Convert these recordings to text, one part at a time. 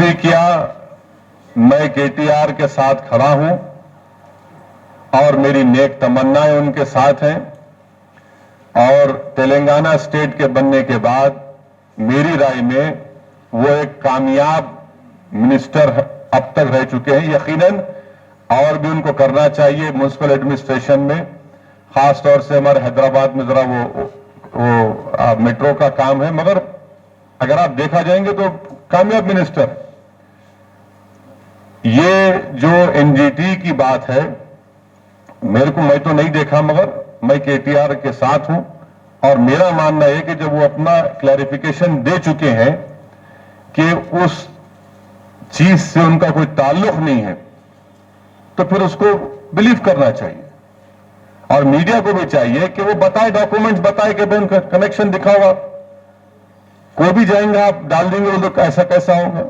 بھی کیا میں کے ٹی آر کے ساتھ کھڑا ہوں اور میری نیک تمنائیں ان کے ساتھ ہیں, اور تلنگانہ اسٹیٹ کے بننے کے بعد میری رائے میں وہ ایک کامیاب منسٹر اب تک رہ چکے ہیں. یقیناً اور بھی ان کو کرنا چاہیے میونسپل ایڈمنسٹریشن میں, خاص طور سے ہمارے حیدرآباد میں ذرا وہ میٹرو کا کام ہے, مگر اگر آپ دیکھا جائیں گے تو کامیاب منسٹر. یہ جو این جی ٹی کی بات ہے, میں تو نہیں دیکھا, مگر میں کے ٹی آر کے ساتھ ہوں, اور میرا ماننا ہے کہ جب وہ اپنا کلیریفیکیشن دے چکے ہیں کہ اس چیز سے ان کا کوئی تعلق نہیں ہے, تو پھر اس کو بلیو کرنا چاہیے. اور میڈیا کو بھی چاہیے کہ وہ بتائے, ڈاکومنٹس بتائے کہ ان کا کنیکشن دکھاؤ. آپ کوئی بھی جائیں گے آپ ڈال دیں گے وہ تو ایسا کیسا ہوگا,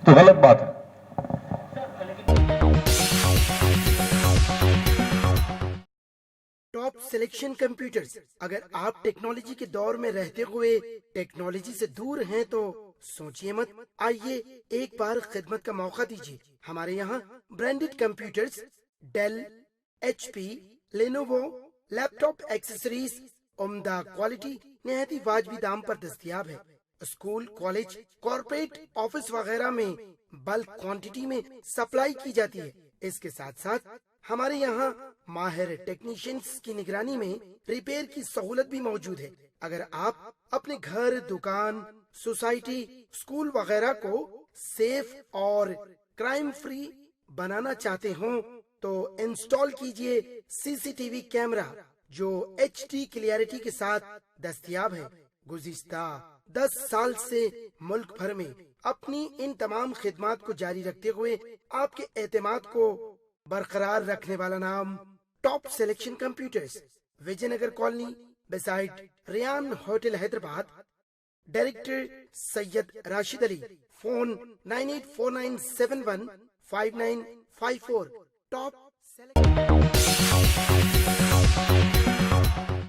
تو غلط بات ہے. Top selection computers. اگر آپ ٹیکنالوجی کے دور میں رہتے ہوئے ٹیکنالوجی سے دور ہیں تو سوچئے مت, آئیے ایک بار خدمت کا موقع دیجیے. ہمارے یہاں branded computers, Dell, H P, Lenovo, laptop accessories عمدہ کوالٹی نہایت واجبی دام پر دستیاب ہے. اسکول, کالج, کارپوریٹ آفس وغیرہ میں بلک کوانٹٹی میں سپلائی کی جاتی ہے. اس کے ساتھ ساتھ ہمارے یہاں ماہر ٹیکنیشینز کی نگرانی میں ریپیئر کی سہولت بھی موجود ہے. اگر آپ اپنے گھر, دکان, سوسائٹی, اسکول وغیرہ کو سیف اور کرائم فری بنانا چاہتے ہوں تو انسٹال کیجئے سی سی ٹی وی کیمرہ جو ایچ ڈی کلیئرٹی کے ساتھ دستیاب ہے. گزشتہ 10 سال سے ملک بھر میں اپنی ان تمام خدمات کو جاری رکھتے ہوئے آپ کے اعتماد کو برقرار رکھنے والا نام top selection computers, Vijay Nagar colony, beside Ryan hotel, Hyderabad. Director Syed Rashid Ali. Phone 9849715954. Top